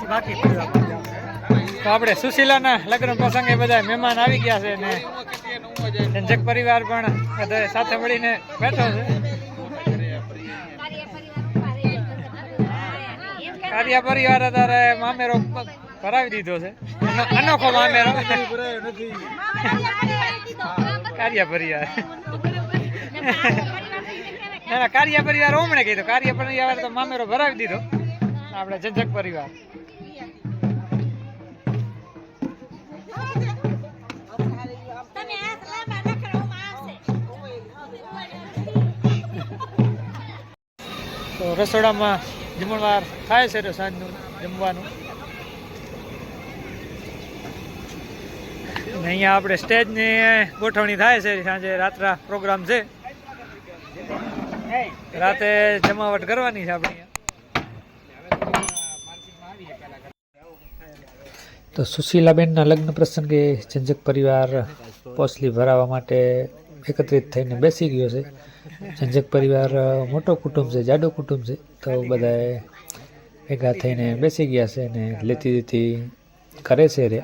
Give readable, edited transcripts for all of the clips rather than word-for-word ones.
બાકી તો આપણે સુશીલાના લગ્ન પ્રસંગે બધા મહેમાન આવી ગયા છે ને સંજક પરિવાર પણ બધા સાથે મળીને બેઠો છે. કાર્ય પરિવાર અત્યારે મામેરો ભરાવી દીધો છે, અનોખો મામેરો કાર્ય પરિવાર. કાર્ય પરિવાર ઓમણે કીધું, કાર્ય પરિવાર તો મામેરો ભરાવી દીધો આપણે જંજક પરિવાર. તો રસોડામાં જમણવાર થાય છે તો સાંજનું જમવાનું. અહીંયા આપણે સ્ટેજની ગોઠવણી થાય છે, સાંજે રાત્રા પ્રોગ્રામ છે, રાતે જમાવટ કરવાની છે આપણે. તો સુશીલાબેનના લગ્ન પ્રસંગે જંજક પરિવાર પોસલી ભરાવા માટે એકત્રિત થઈને બેસી ગયો છે. જંજક પરિવાર મોટો કુટુંબ છે, જાડો કુટુંબ છે, તો બધાએ ભેગા થઈને બેસી ગયા છે અને લેતી દેતી કરે છે રે.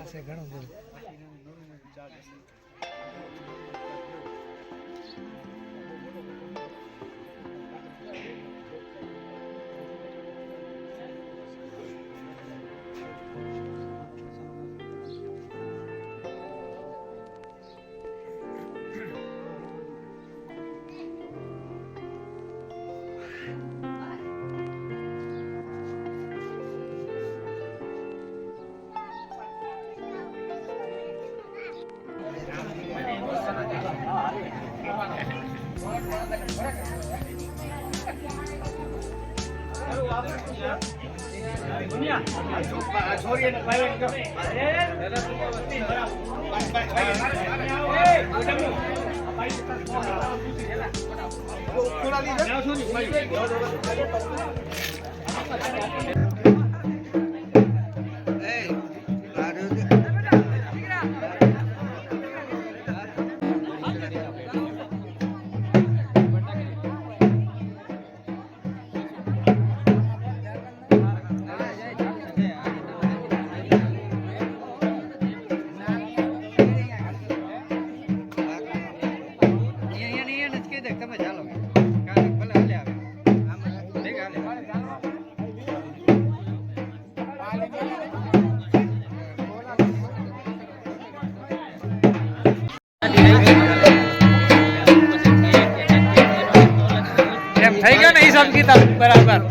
થઈ ગયો ને હિસાબ કિતાબ બરાબર?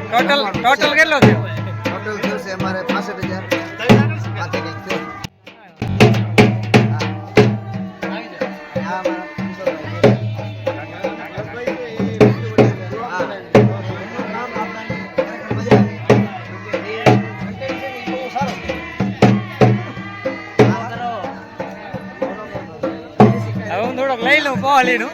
ટોટલ કેટલો થયો? ટોટલ થયો છે અમારે 65,000 માથે કંઈક થયો. હવે હું થોડોક લઈ લઉં પહોલીનું.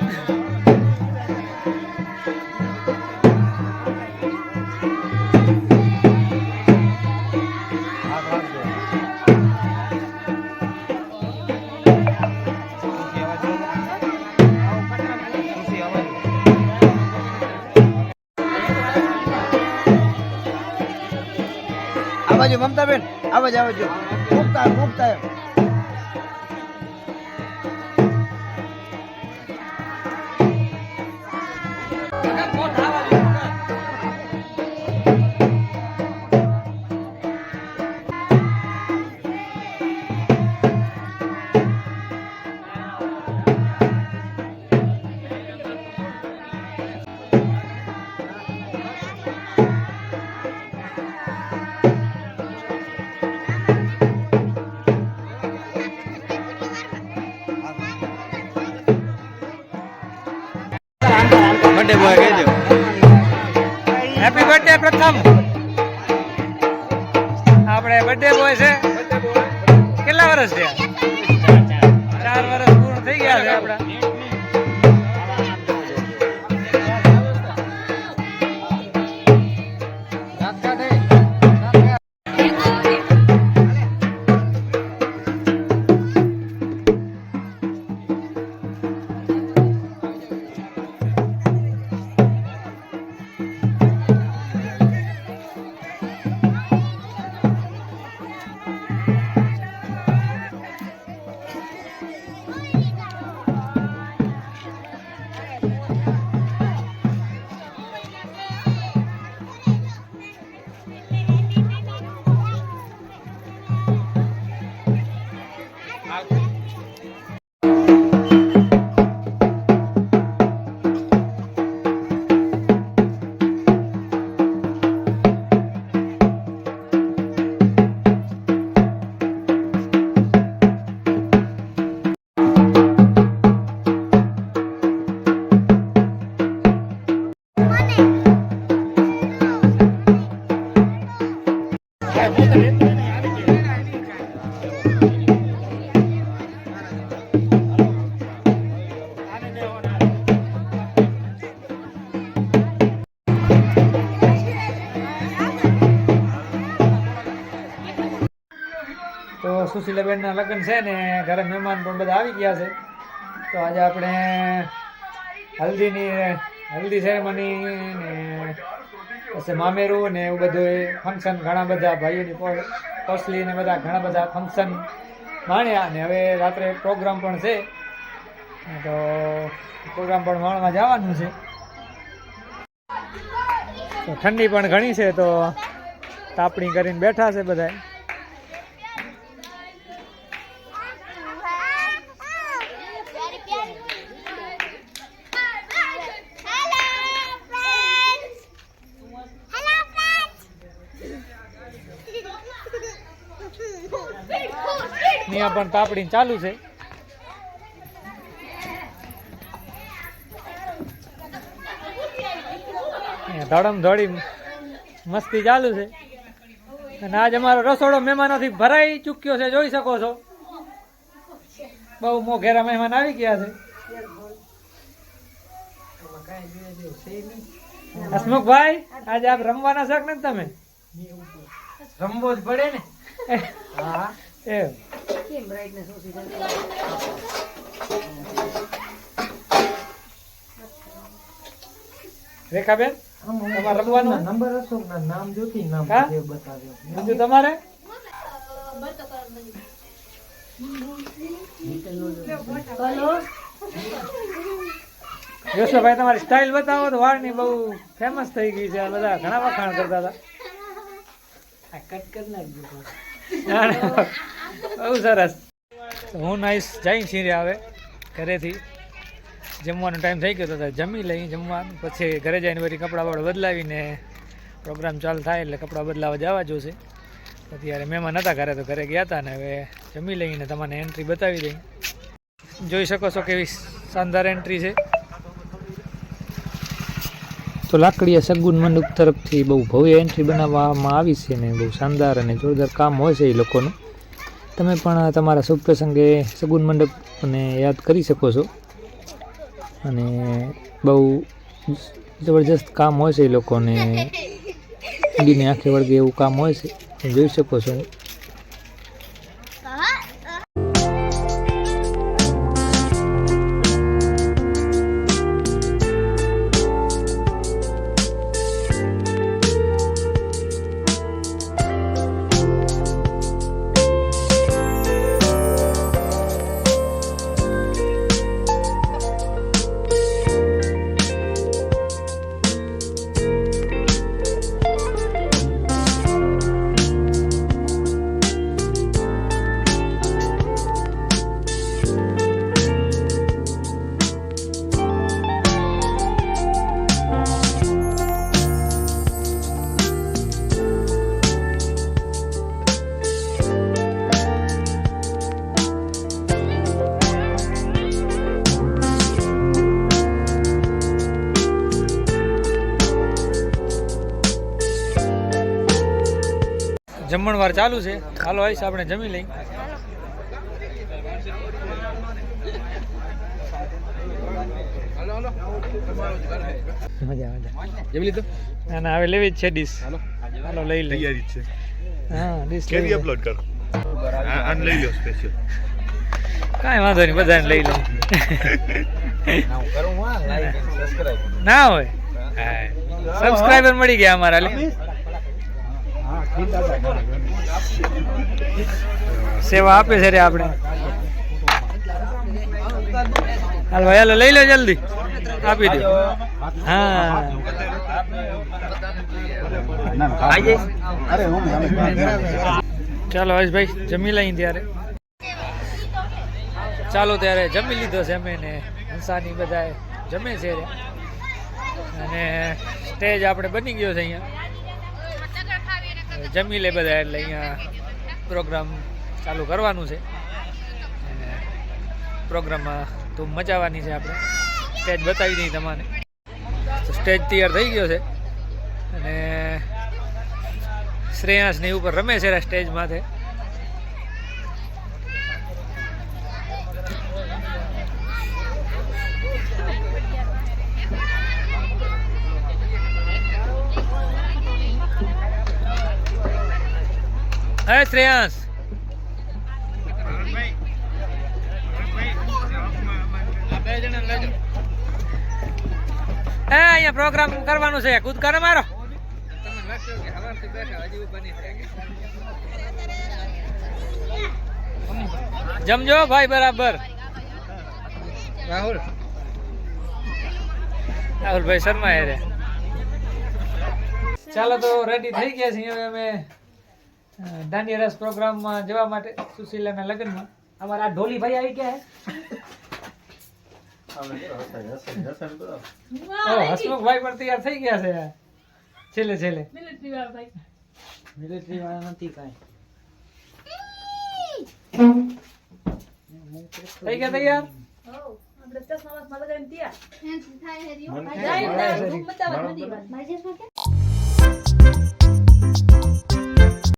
આ બાજુ મમતાબેન, આવજો મુકતા મુકતા. બર્થડે બોય કહેજો હેપી બર્થડે પ્રથમ. આપણે બર્થડે બોય છે. કેટલા વર્ષ થયા? 4 વર્ષ પૂર્ણ થઈ ગયા છે આપણા. તો સુશીલાબેનના લગ્ન છે ને ઘરે મહેમાન પણ બધા આવી ગયા છે. તો આજે આપણે હલ્દી સેરેમની ને પછી મામેરું ને એવું બધું ફંક્શન ઘણા બધા ભાઈઓની કોસલી ને બધા ઘણા બધા ફંક્શન માણ્યા અને હવે રાત્રે પ્રોગ્રામ પણ છે. તો પ્રોગ્રામ પણ માણવા જવાનું છે. તો ઠંડી પણ ઘણી છે તો તાપણી કરીને બેઠા છે બધા. અહીંયા પણ તાપણી ચાલુ છે. ધડમ ધડી મસ્તી ચાલુ છે. અને આજ અમારો રસોડો મહેમાનોથી ભરાઈ ચૂક્યો છે, જોઈ શકો છો. બહુ મોઘેરા મહેમાન આવી ગયા છે. હસમુખભાઈ આજે આપ રમવાના શક નથી તમે? રમવો જ પડે ને. હા એમ રેખાબેન તમારે રમવાનું નંબર હશો નામ જોતી નામ બતાવ્યો બીજું તમારે યશોભાઈ તમારી સ્ટાઇલ બતાવો તો વાળની બહુ ફેમસ થઈ ગઈ છે. બધા ઘણા વખાણ કરતા હતા. કટ કરી નાખજો. બહુ સરસ. હું નાઈસ જઈ છીએ આવે ઘરેથી જમવાનો ટાઈમ થઈ ગયો તો જમી લઈ જમવાનું, પછી ઘરે જઈને વળી કપડાં વાળો બદલાવીને પ્રોગ્રામ ચાલુ થાય એટલે કપડાં બદલાવા જવા જોશે. અત્યારે મહેમાન હતા ઘરે તો ઘરે ગયા હતા ને હવે જમી લઈને તમને એન્ટ્રી બતાવી દઈ. જોઈ શકો છો કેવી શાનદાર એન્ટ્રી છે. તો લાકડીયા સગુન મંડપ તરફથી બહુ ભવ્ય એન્ટ્રી બનાવવામાં આવી છે ને બહુ શાનદાર અને જોરદાર કામ હોય છે એ લોકોનું. તમે પણ તમારા શુભ પ્રસંગે સગુન મંડપને યાદ કરી શકો છો અને બહુ જબરજસ્ત કામ હોય છે એ લોકોને. ઊંડીને આંખે વળગે એવું કામ હોય છે, જોઈ શકો છો. જમણવાર ચાલુ છે. હાલો આવીશ આપણે જમી લઈ. મજા જમી લીધું ના ના હવે લેવી જ છે ડીશ. હાલો લઈ લઈ. તૈયારી છે. હા ડીશ કેવી અપલોડ કરો આન લઈ લો સ્પેશિયલ. કાંઈ વાંધો નહીં બધાને લઈ લઉં. ના હોય સબસ્ક્રાઈબર મળી ગયા અમારા. સેવા આપે છે રે આપણે. હાલો હાલો લઈ લો જલ્દી આપી દો. હા ચાલો હર્ષભાઈ જમી લઈ ત્યારે. ચાલો ત્યારે જમી લીધો છે અમે ને હંસાની બધા જમે છે અને સ્ટેજ આપણે બની ગયો છે અહીંયા. જમી લે બધા એટલે અહીંયા પ્રોગ્રામ ચાલુ કરવાનું છે. પ્રોગ્રામમાં તો મચાવવાની છે. આપણે સ્ટેજ બતાવી દઈએ તમને. સ્ટેજ તૈયાર થઈ ગયો છે અને શ્રેયાંશ ને ઉપર રમે છે સ્ટેજ માથે. હે શ્રેયાંશ એ અહીંયા પ્રોગ્રામ કરવાનું છે કૂદકાનો મારો જમજો ભાઈ બરાબર રાહુલભાઈ શર્મા રે ચાલો તો રેડી થઈ ગયા છીએ હવે અમે દાંડિયા રસ પ્રોગ્રામમાં જવા માટે સુશીલાના લગ્નમાં અમારા ઢોલી ભાઈ આવી ગયા હે હસમુખભાઈ પણ તૈયાર થઈ ગયા છે છેલ્લે છેલ્લે મિલિટરી વાળા નથી કાંઈ થઈ ગયા તૈયાર થાય